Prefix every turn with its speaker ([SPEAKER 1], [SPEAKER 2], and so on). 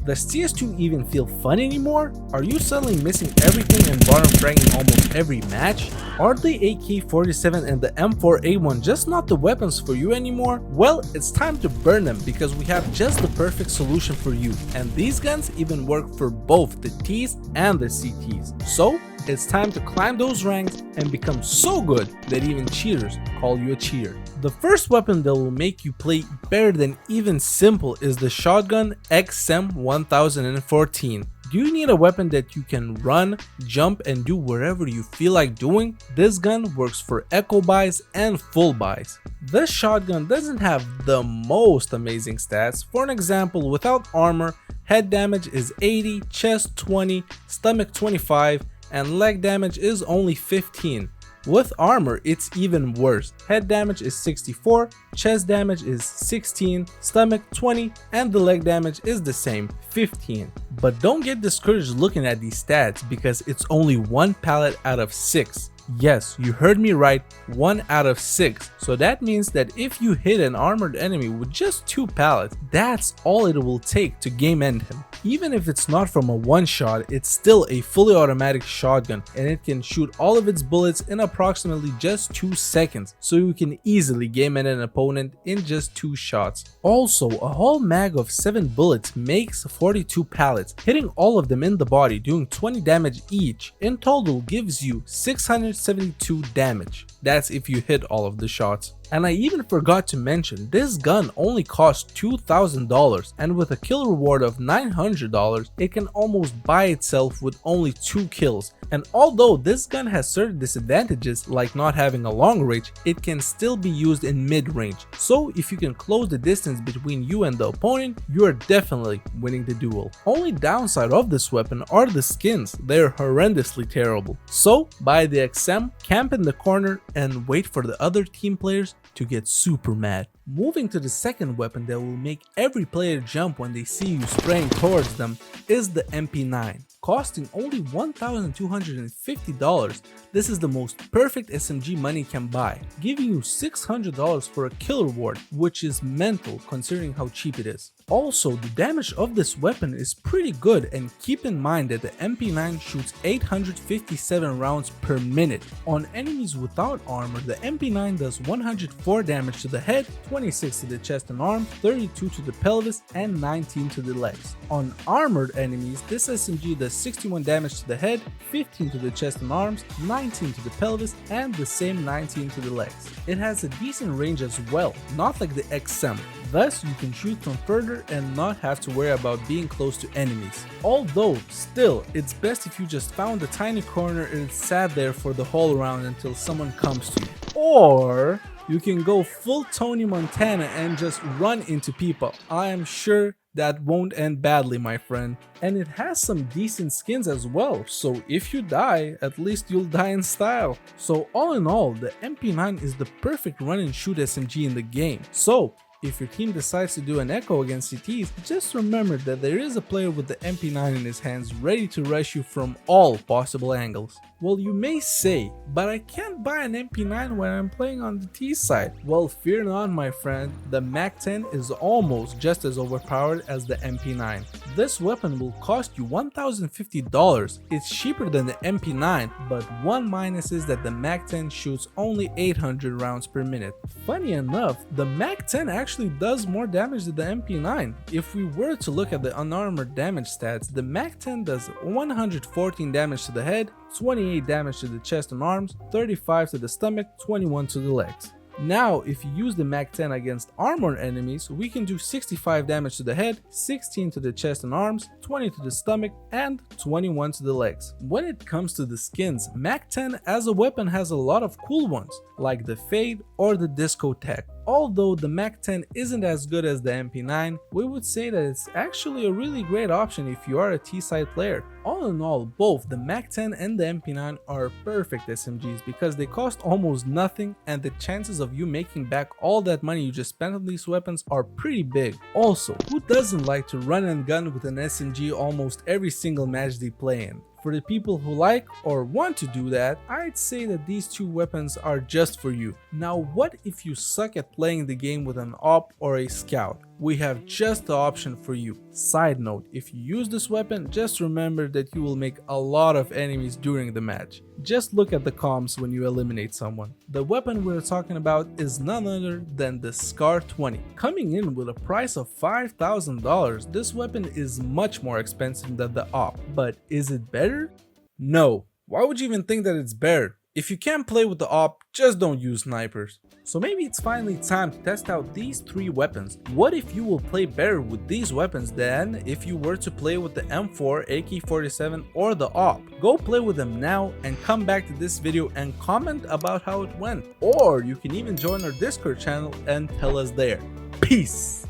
[SPEAKER 1] Does CS2 even feel fun anymore? Are you suddenly missing everything and bottom fragging almost every match? Are the AK-47 and the M4A4 just not the weapons for you anymore? Well, it's time to burn them because we have just the perfect solution for you, and these guns even work for both the Ts and the CTs. So, it's time to climb those ranks and become so good that even cheaters call you a cheater. The first weapon that will make you play better than even simple is the shotgun XM1014. Do you need a weapon that you can run, jump, and do wherever you feel like doing? This gun works for echo buys and full buys. This shotgun doesn't have the most amazing stats. For an example, without armor, head damage is 80, chest 20, stomach 25, and leg damage is only 15. With armor, it's even worse. Head damage is 64, chest damage is 16, stomach 20, and the leg damage is the same, 15. But don't get discouraged looking at these stats because it's only 1 pallet out of 6. Yes, you heard me right, 1 out of 6. So that means that if you hit an armored enemy with just 2 pallets, that's all it will take to game end him. Even if it's not from a one shot, it's still a fully automatic shotgun and it can shoot all of its bullets in approximately just 2 seconds, so you can easily game end an opponent in just 2 shots. Also, a whole mag of 7 bullets makes 42 pallets. Hitting all of them in the body doing 20 damage each in total gives you 672 damage. That's if you hit all of the shots. And I even forgot to mention, this gun only costs $2,000, and with a kill reward of $900, it can almost buy itself with only 2 kills. And although this gun has certain disadvantages like not having a long range, it can still be used in mid-range. So if you can close the distance between you and the opponent, you are definitely winning the duel. Only downside of this weapon are the skins. They're horrendously terrible. So buy the XM, camp in the corner, and wait for the other team players to get super mad. Moving to the second weapon that will make every player jump when they see you spraying towards them is the MP9. Costing only $1,250, this is the most perfect SMG money can buy, giving you $600 for a kill reward, which is mental considering how cheap it is. Also, the damage of this weapon is pretty good, and keep in mind that the MP9 shoots 857 rounds per minute. On enemies without armor, the MP9 does 104 damage to the head, 26 to the chest and arms, 32 to the pelvis, and 19 to the legs. On armored enemies, this SMG does 61 damage to the head, 15 to the chest and arms, 19 to the pelvis, and the same 19 to the legs. It has a decent range as well, not like the XM. Thus, you can shoot from further and not have to worry about being close to enemies. Although, still, it's best if you just found a tiny corner and sat there for the whole round until someone comes to you. Or you can go full Tony Montana and just run into people. I am sure that won't end badly, my friend. And it has some decent skins as well, so if you die, at least you'll die in style. So all in all, the MP9 is the perfect run and shoot SMG in the game. So if your team decides to do an echo against CTs, just remember that there is a player with the MP9 in his hands ready to rush you from all possible angles. Well, you may say, but I can't buy an MP9 when I'm playing on the T side. Well, fear not, my friend, the MAC-10 is almost just as overpowered as the MP9. This weapon will cost you $1,050. It's cheaper than the MP9, but one minus is that the MAC-10 shoots only 800 rounds per minute. Funny enough, the MAC-10 actually does more damage than the MP9. If we were to look at the unarmored damage stats, the MAC-10 does 114 damage to the head, 28 damage to the chest and arms, 35 to the stomach, 21 to the legs. Now, if you use the MAC-10 against armored enemies, we can do 65 damage to the head, 16 to the chest and arms, 20 to the stomach, and 21 to the legs. When it comes to the skins, MAC-10 as a weapon has a lot of cool ones, like the Fade or the Discotheque. Although the MAC-10 isn't as good as the MP9, we would say that it's actually a really great option if you are a T-side player. All in all, both the MAC-10 and the MP9 are perfect SMGs because they cost almost nothing, and the chances of you making back all that money you just spent on these weapons are pretty big. Also, who doesn't like to run and gun with an SMG almost every single match they play in? For the people who like or want to do that, I'd say that these two weapons are just for you. Now, what if you suck at playing the game with an AWP or a scout? we have just the option for you. Side note, if you use this weapon, just remember that you will make a lot of enemies during the match. Just look at the comms when you eliminate someone. The weapon we're talking about is none other than the SCAR 20. Coming in with a price of $5,000, this weapon is much more expensive than the AWP. But is it better? No. Why would you even think that it's better? If you can't play with the AWP, just don't use snipers. So maybe it's finally time to test out these 3 weapons. What if you will play better with these weapons than if you were to play with the M4, AK-47 or the AWP? Go play with them now and come back to this video and comment about how it went. Or you can even join our Discord channel and tell us there. Peace!